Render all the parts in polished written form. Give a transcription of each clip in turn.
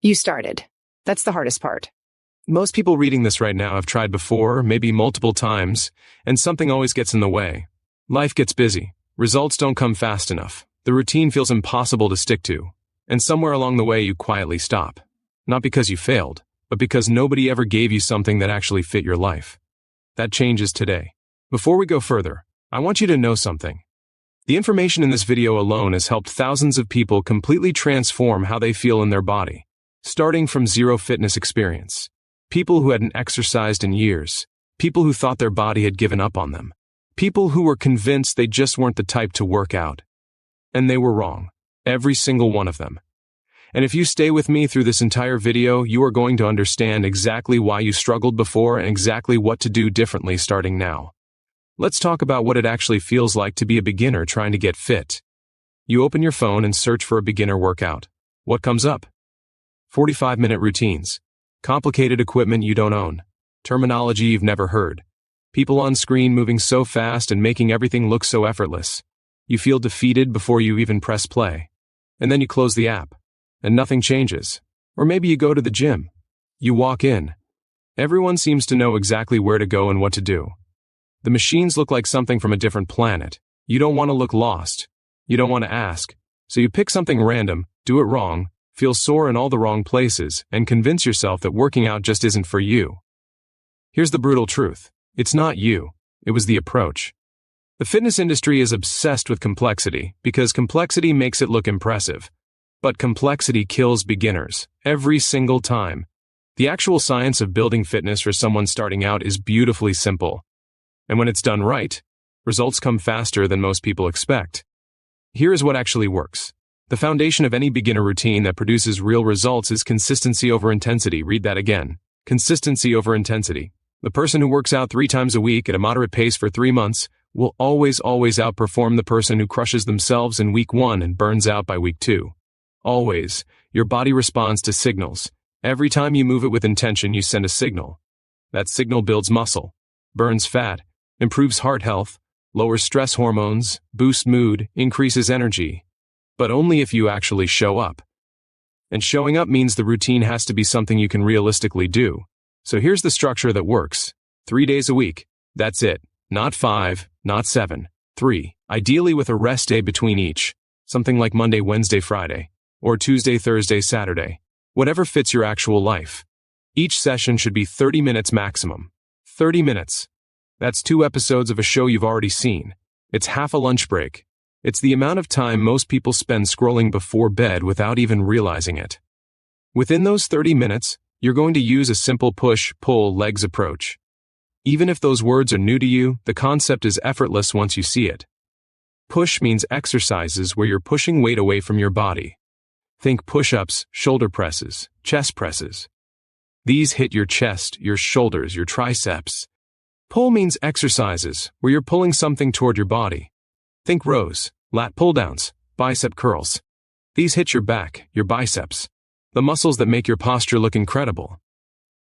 You started. That's the hardest part. Most people reading this right now have tried before, maybe multiple times, and something always gets in the way. Life gets busy. Results don't come fast enough. The routine feels impossible to stick to. And somewhere along the way you quietly stop. Not because you failed, but because nobody ever gave you something that actually fit your life. That changes today. Before we go further, I want you to know something. The information in this video alone has helped thousands of people completely transform how they feel in their body. Starting from zero fitness experience. People who hadn't exercised in years. People who thought their body had given up on them. People who were convinced they just weren't the type to work out. And they were wrong. Every single one of them. And if you stay with me through this entire video, you are going to understand exactly why you struggled before and exactly what to do differently starting now. Let's talk about what it actually feels like to be a beginner trying to get fit. You open your phone and search for a beginner workout. What comes up? 45-minute routines. Complicated equipment you don't own. Terminology you've never heard. People on screen moving so fast and making everything look so effortless. You feel defeated before you even press play. And then you close the app. And nothing changes. Or maybe you go to the gym. You walk in. Everyone seems to know exactly where to go and what to do. The machines look like something from a different planet. You don't want to look lost. You don't want to ask. So you pick something random, do it wrong, feel sore in all the wrong places, and convince yourself that working out just isn't for you. Here's the brutal truth. It's not you. It was the approach. The fitness industry is obsessed with complexity because complexity makes it look impressive. But complexity kills beginners, every single time. The actual science of building fitness for someone starting out is beautifully simple. And when it's done right, results come faster than most people expect. Here is what actually works. The foundation of any beginner routine that produces real results is consistency over intensity. Read that again. Consistency over intensity. The person who works out 3 times a week at a moderate pace for 3 months will always outperform the person who crushes themselves in week 1 and burns out by week 2. Always. Your body responds to signals. Every time you move it with intention, you send a signal. That signal builds muscle, burns fat, improves heart health, lowers stress hormones, boosts mood, increases energy. But only if you actually show up. And showing up means the routine has to be something you can realistically do. So here's the structure that works. 3 days a week. That's it. Not 5, not 7. 3. Ideally with a rest day between each. Something like Monday, Wednesday, Friday. Or Tuesday, Thursday, Saturday. Whatever fits your actual life. Each session should be 30 minutes maximum. 30 minutes. That's 2 episodes of a show you've already seen. It's half a lunch break. It's the amount of time most people spend scrolling before bed without even realizing it. Within those 30 minutes, you're going to use a simple push-pull-legs approach. Even if those words are new to you, the concept is effortless once you see it. Push means exercises where you're pushing weight away from your body. Think push-ups, shoulder presses, chest presses. These hit your chest, your shoulders, your triceps. Pull means exercises where you're pulling something toward your body. Think rows, lat pull-downs, bicep curls. These hit your back, your biceps, the muscles that make your posture look incredible.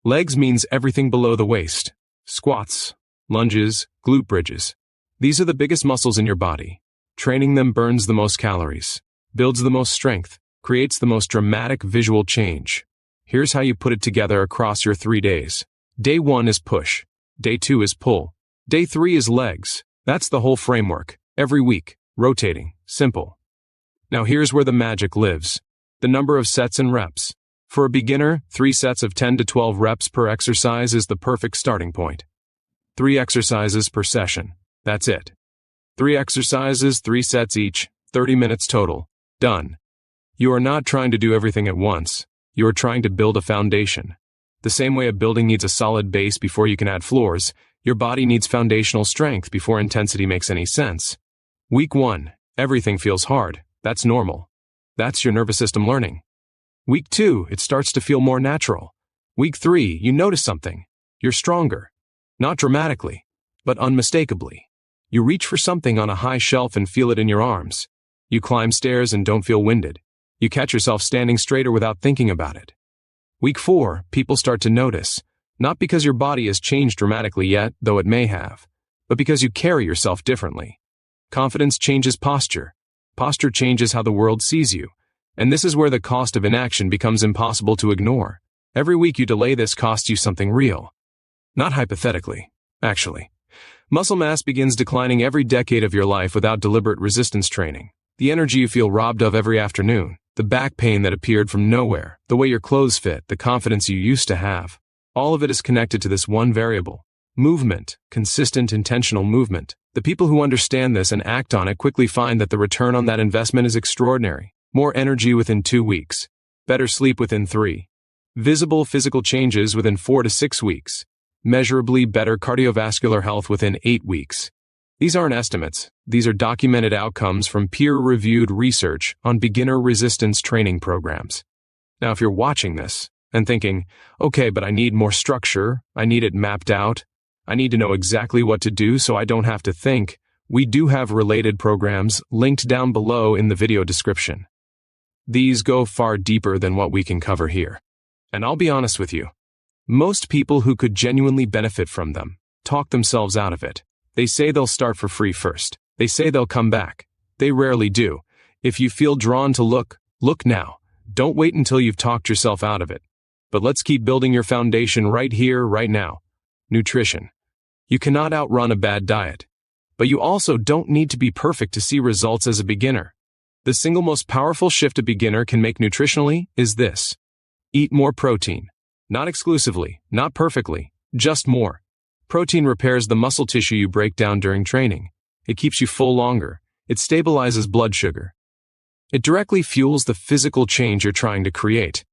Legs means everything below the waist. Squats, lunges, glute bridges. These are the biggest muscles in your body. Training them burns the most calories, builds the most strength, creates the most dramatic visual change. Here's how you put it together across your 3 days. Day 1 is push. Day 2 is pull. Day 3 is legs. That's the whole framework. Every week, rotating, simple. Now here's where the magic lives. The number of sets and reps. For a beginner, 3 sets of 10 to 12 reps per exercise is the perfect starting point. 3 exercises per session. That's it. 3 exercises, 3 sets each, 30 minutes total. Done. You are not trying to do everything at once. You are trying to build a foundation. The same way a building needs a solid base before you can add floors, your body needs foundational strength before intensity makes any sense. Week 1, everything feels hard. That's normal. That's your nervous system learning. Week 2, it starts to feel more natural. Week 3, you notice something. You're stronger. Not dramatically, but unmistakably. You reach for something on a high shelf and feel it in your arms. You climb stairs and don't feel winded. You catch yourself standing straighter without thinking about it. Week 4, people start to notice. Not because your body has changed dramatically yet, though it may have, but because you carry yourself differently. Confidence changes posture. Posture changes how the world sees you. And this is where the cost of inaction becomes impossible to ignore. Every week you delay this costs you something real. Not hypothetically, actually. Muscle mass begins declining every decade of your life without deliberate resistance training. The energy you feel robbed of every afternoon, the back pain that appeared from nowhere, the way your clothes fit, the confidence you used to have. All of it is connected to this one variable. Movement, consistent, intentional movement. The people who understand this and act on it quickly find that the return on that investment is extraordinary. More energy within 2 weeks. Better sleep within 3. Visible physical changes within 4 to 6 weeks. Measurably better cardiovascular health within 8 weeks. These aren't estimates. These are documented outcomes from peer-reviewed research on beginner resistance training programs. Now, if you're watching this and thinking, okay, but I need more structure, I need it mapped out, I need to know exactly what to do so I don't have to think, we do have related programs linked down below in the video description. These go far deeper than what we can cover here. And I'll be honest with you. Most people who could genuinely benefit from them talk themselves out of it. They say they'll start for free first. They say they'll come back. They rarely do. If you feel drawn to look now. Don't wait until you've talked yourself out of it. But let's keep building your foundation right here, right now. Nutrition. You cannot outrun a bad diet. But you also don't need to be perfect to see results as a beginner. The single most powerful shift a beginner can make nutritionally is this. Eat more protein. Not exclusively, not perfectly, just more. Protein repairs the muscle tissue you break down during training. It keeps you full longer. It stabilizes blood sugar. It directly fuels the physical change you're trying to create.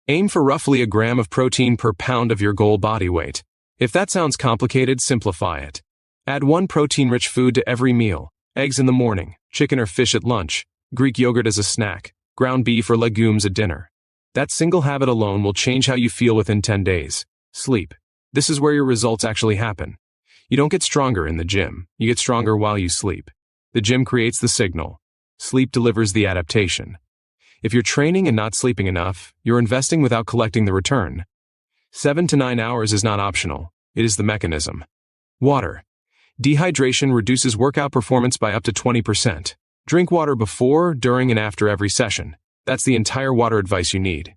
Aim for roughly a gram of protein per pound of your goal body weight. If that sounds complicated, simplify it. Add 1 protein-rich food to every meal. Eggs in the morning, chicken or fish at lunch, Greek yogurt as a snack, ground beef or legumes at dinner. That single habit alone will change how you feel within 10 days. Sleep. This is where your results actually happen. You don't get stronger in the gym. You get stronger while you sleep. The gym creates the signal. Sleep delivers the adaptation. If you're training and not sleeping enough, you're investing without collecting the return. 7 to 9 hours is not optional. It is the mechanism. Water. Dehydration reduces workout performance by up to 20%. Drink water before, during, and after every session. That's the entire water advice you need.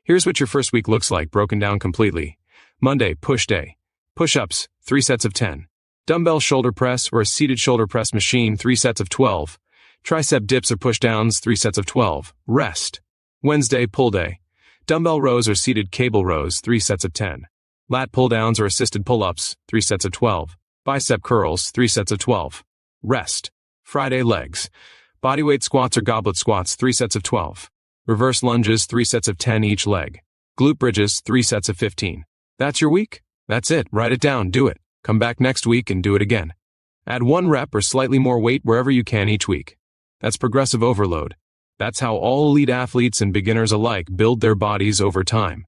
Here's what your first week looks like, broken down completely. Monday, push day. Push-ups, 3 sets of 10. Dumbbell shoulder press or a seated shoulder press machine, 3 sets of 12. Tricep dips or push-downs, 3 sets of 12. Rest. Wednesday, pull day. Dumbbell rows or seated cable rows, 3 sets of 10. Lat pull-downs or assisted pull-ups, 3 sets of 12. Bicep curls, 3 sets of 12. Rest. Friday, legs. Bodyweight squats or goblet squats, 3 sets of 12. Reverse lunges, 3 sets of 10 each leg. Glute bridges, 3 sets of 15. That's your week? That's it. Write it down. Do it. Come back next week and do it again. Add 1 rep or slightly more weight wherever you can each week. That's progressive overload. That's how all elite athletes and beginners alike build their bodies over time.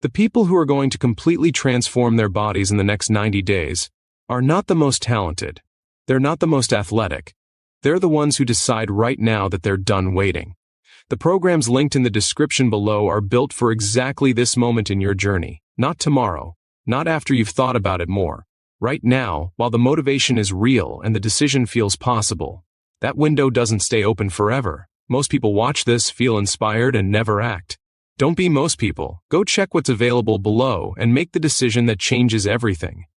The people who are going to completely transform their bodies in the next 90 days are not the most talented. They're not the most athletic. They're the ones who decide right now that they're done waiting. The programs linked in the description below are built for exactly this moment in your journey. Not tomorrow, not after you've thought about it more. Right now, while the motivation is real and the decision feels possible. That window doesn't stay open forever. Most people watch this, feel inspired, and never act. Don't be most people. Go check what's available below and make the decision that changes everything.